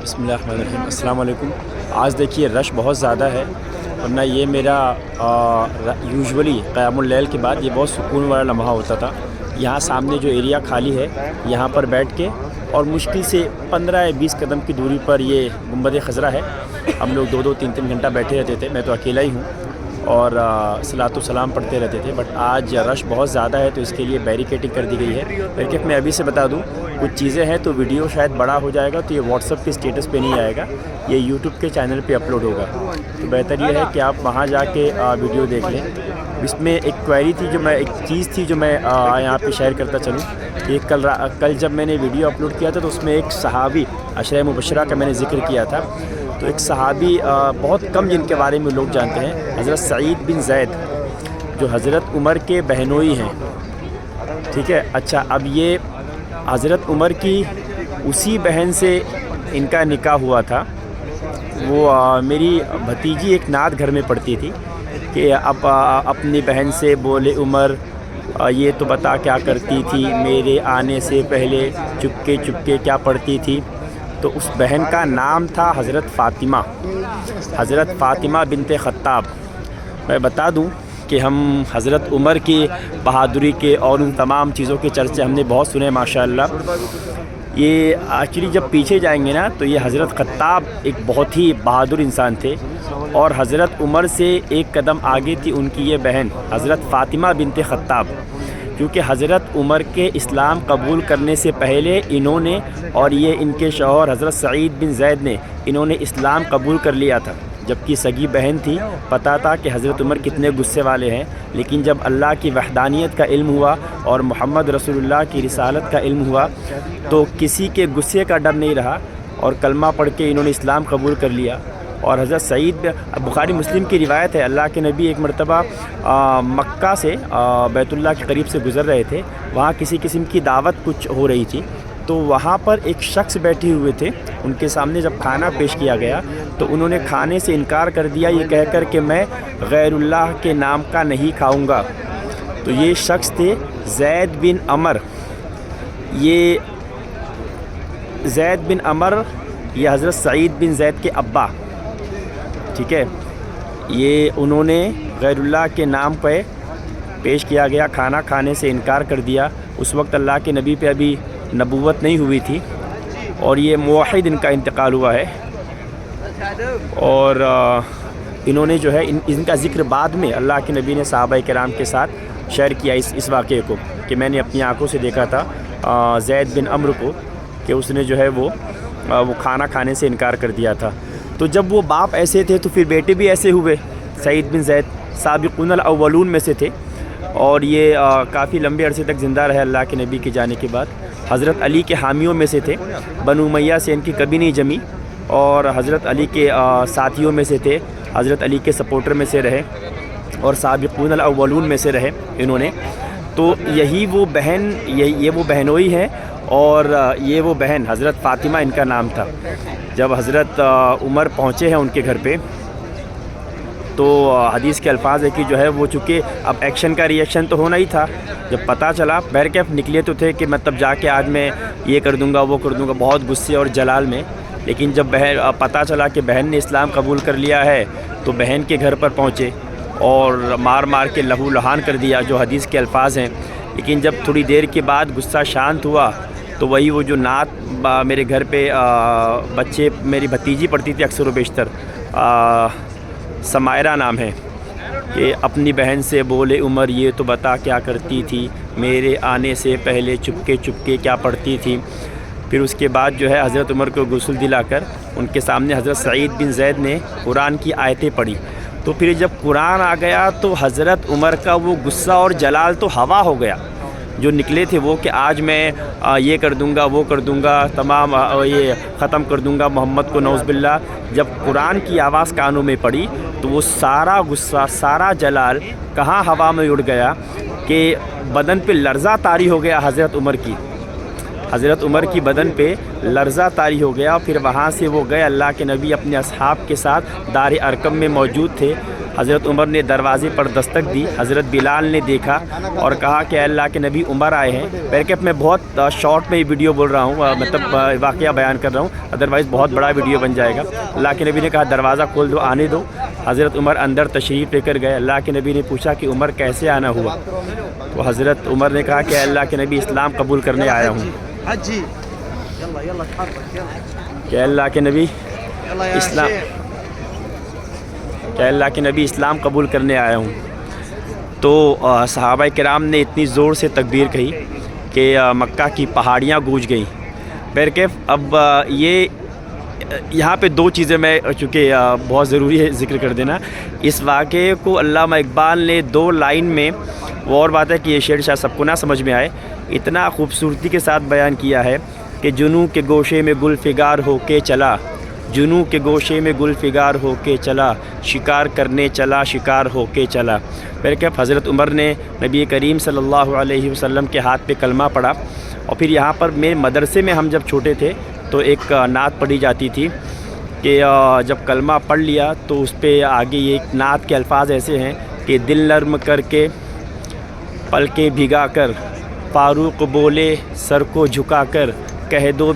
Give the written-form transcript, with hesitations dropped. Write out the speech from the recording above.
بسم اللہ الرحمن الرحیم۔ السلام علیکم۔ آج دیکھیے رش بہت زیادہ ہے، ورنہ یہ میرا یوزولی قیام اللیل کے بعد یہ بہت سکون والا لمحہ ہوتا تھا۔ یہاں سامنے جو ایریا خالی ہے یہاں پر بیٹھ کے اور مشکل سے 15 یا 20 قدم کی دوری پر یہ گنبد خضرا ہے۔ ہم لوگ 2-3 گھنٹہ بیٹھے رہتے تھے، میں تو اکیلا ہی ہوں، اور صلاۃ و سلام پڑھتے رہتے تھے، بٹ آج رش بہت زیادہ ہے تو اس کے لیے بیریکیڈنگ کر دی گئی ہے۔ بیریکیڈ میں ابھی سے بتا دوں، کچھ چیزیں ہیں تو ویڈیو شاید بڑا ہو جائے گا تو یہ واٹس ایپ کے اسٹیٹس پہ نہیں آئے گا، یہ یوٹیوب کے چینل پہ اپلوڈ ہوگا، تو بہتر یہ ہے کہ آپ وہاں جا کے ویڈیو دیکھ لیں۔ اس میں ایک کوئری تھی ایک چیز تھی جو میں یہاں پہ شیئر کرتا چلوں کہ کل جب میں نے ویڈیو اپلوڈ کیا تھا تو اس میں ایک صحابی عشرہ مبشرہ کا میں نے ذکر کیا تھا، تو ایک صحابی بہت کم جن کے بارے میں لوگ جانتے ہیں، حضرت سعید بن زید، جو حضرت عمر کے بہنوئی ہیں، ٹھیک ہے۔ اچھا، اب یہ حضرت عمر کی اسی بہن سے ان کا نکاح ہوا تھا۔ وہ میری بھتیجی ایک نعت گھر میں پڑھتی تھی کہ اب اپنی بہن سے بولے عمر یہ تو بتا کیا کرتی تھی، میرے آنے سے پہلے چپکے چپکے کیا پڑھتی تھی، تو اس بہن کا نام تھا حضرت فاطمہ بنت خطاب۔ میں بتا دوں کہ ہم حضرت عمر کی بہادری کے اور ان تمام چیزوں کے چرچے ہم نے بہت سنے ماشاءاللہ۔ یہ ایکچولی جب پیچھے جائیں گے نا تو یہ حضرت خطاب ایک بہت ہی بہادر انسان تھے، اور حضرت عمر سے ایک قدم آگے تھی ان کی یہ بہن حضرت فاطمہ بنت خطاب، کیونکہ حضرت عمر کے اسلام قبول کرنے سے پہلے انہوں نے اور یہ ان کے شوہر حضرت سعید بن زید نے انہوں نے اسلام قبول کر لیا تھا، جبکہ سگی بہن تھی۔ پتہ تھا کہ حضرت عمر کتنے غصے والے ہیں، لیکن جب اللہ کی وحدانیت کا علم ہوا اور محمد رسول اللہ کی رسالت کا علم ہوا تو کسی کے غصے کا ڈر نہیں رہا، اور کلمہ پڑھ کے انہوں نے اسلام قبول کر لیا۔ اور حضرت سعید، بخاری مسلم کی روایت ہے، اللہ کے نبی ایک مرتبہ مکہ سے بیت اللہ کے قریب سے گزر رہے تھے، وہاں کسی قسم کی دعوت کچھ ہو رہی تھی، تو وہاں پر ایک شخص بیٹھے ہوئے تھے، ان کے سامنے جب کھانا پیش کیا گیا تو انہوں نے کھانے سے انکار کر دیا یہ کہہ کر کہ میں غیر اللہ کے نام کا نہیں کھاؤں گا۔ تو یہ شخص تھے زید بن عمر، یہ حضرت سعید بن زید کے ابا، ٹھیک ہے۔ یہ انہوں نے غیر اللہ کے نام پہ پیش کیا گیا، کھانا کھانے سے انکار کر دیا۔ اس وقت اللہ کے نبی پہ ابھی نبوت نہیں ہوئی تھی، اور یہ موحد ان کا انتقال ہوا ہے، اور انہوں نے جو ہے ان کا ذکر بعد میں اللہ کے نبی نے صحابہ کرام کے ساتھ شیئر کیا اس واقعے کو، کہ میں نے اپنی آنکھوں سے دیکھا تھا زید بن عمر کو کہ اس نے جو ہے وہ کھانا کھانے سے انکار کر دیا تھا۔ تو جب وہ باپ ایسے تھے تو پھر بیٹے بھی ایسے ہوئے۔ سعید بن زید سابقون الاولون میں سے تھے، اور یہ کافی لمبے عرصے تک زندہ رہے اللہ کے نبی کے جانے کے بعد۔ حضرت علی کے حامیوں میں سے تھے، بنو امیہ سے ان کی کبھی نہیں جمی، اور حضرت علی کے ساتھیوں میں سے تھے، حضرت علی کے سپورٹر میں سے رہے، اور سابقون الاولون میں سے رہے انہوں نے۔ تو یہی وہ بہن، یہ وہ بہنوئی ہیں، اور یہ وہ بہن حضرت فاطمہ ان کا نام تھا۔ جب حضرت عمر پہنچے ہیں ان کے گھر پہ تو حدیث کے الفاظ ہے کہ جو ہے وہ چونکہ اب ایکشن کا ریئیکشن تو ہونا ہی تھا، جب پتہ چلا بہرکیف نکلے تو تھے کہ مطلب جا کے آج میں یہ کر دوں گا وہ کر دوں گا، بہت غصے اور جلال میں، لیکن جب پتہ چلا کہ بہن نے اسلام قبول کر لیا ہے تو بہن کے گھر پر پہنچے اور مار مار کے لہو لہان کر دیا، جو حدیث کے الفاظ ہیں۔ لیکن جب تھوڑی دیر کے بعد غصہ شانت ہوا تو وہی وہ جو نعت میرے گھر پہ بچے، میری بھتیجی پڑھتی تھی اکثر و بیشتر، سمائرہ نام ہے، کہ اپنی بہن سے بولے عمر یہ تو بتا کیا کرتی تھی، میرے آنے سے پہلے چپکے چپکے کیا پڑھتی تھی۔ پھر اس کے بعد جو ہے حضرت عمر کو غسل دلا کر ان کے سامنے حضرت سعید بن زید نے قرآن کی آیتیں پڑھی، تو پھر جب قرآن آ گیا تو حضرت عمر کا وہ غصہ اور جلال تو ہوا ہو گیا، جو نکلے تھے وہ کہ آج میں یہ کر دوں گا وہ کر دوں گا، تمام یہ ختم کر دوں گا محمد کو، نعوذ باللہ۔ جب قرآن کی آواز کانوں میں پڑی تو وہ سارا غصہ، سارا جلال کہاں ہوا میں اڑ گیا کہ بدن پہ لرزہ طاری ہو گیا حضرت عمر کی۔ حضرت عمر کی بدن پہ لرزہ طاری ہو گیا، اور پھر وہاں سے وہ گئے۔ اللہ کے نبی اپنے اصحاب کے ساتھ دار ارقم میں موجود تھے۔ حضرت عمر نے دروازے پر دستک دی، حضرت بلال نے دیکھا اور کہا کہ اے اللہ کے نبی عمر آئے ہیں۔ بیرکیف میں بہت شارٹ میں یہ ویڈیو بول رہا ہوں، مطلب واقعہ بیان کر رہا ہوں، ادروائز بہت بڑا ویڈیو بن جائے گا۔ اللہ کے نبی نے کہا دروازہ کھول دو، آنے دو۔ حضرت عمر اندر تشریف لے کر گئے۔ اللہ کے نبی نے پوچھا کہ عمر کیسے آنا ہوا؟ تو حضرت عمر نے کہا کہ اے اللہ کے نبی اسلام قبول کرنے آیا ہوں، کہ اللہ کے نبی اسلام قبول کرنے آیا ہوں۔ تو صحابہ کرام نے اتنی زور سے تکبیر کہی کہ مکہ کی پہاڑیاں گونج گئیں۔ بیرکیف اب یہ یہاں پہ دو چیزیں میں چونکہ بہت ضروری ہے ذکر کر دینا۔ اس واقعے کو علامہ اقبال نے 2 لائن میں، وہ اور بات ہے کہ یہ شعر شاید سب کو نہ سمجھ میں آئے، اتنا خوبصورتی کے ساتھ بیان کیا ہے کہ جنوں کے گوشے میں گل فگار ہو کے چلا، جنوں کے گوشے میں گل فگار ہو کے چلا، شکار کرنے چلا، شکار ہو کے چلا۔ پھر کہ حضرت عمر نے نبی کریم صلی اللہ علیہ وسلم کے ہاتھ پہ کلمہ پڑھا، اور پھر یہاں پر میرے مدرسے میں ہم جب چھوٹے تھے تو ایک نعت پڑھی جاتی تھی کہ جب کلمہ پڑھ لیا تو اس پہ آگے یہ نعت کے الفاظ ایسے ہیں کہ دل نرم کر کے پلکیں بھگا کر، فاروق بولے سر کو جھکا کر، کہہ دو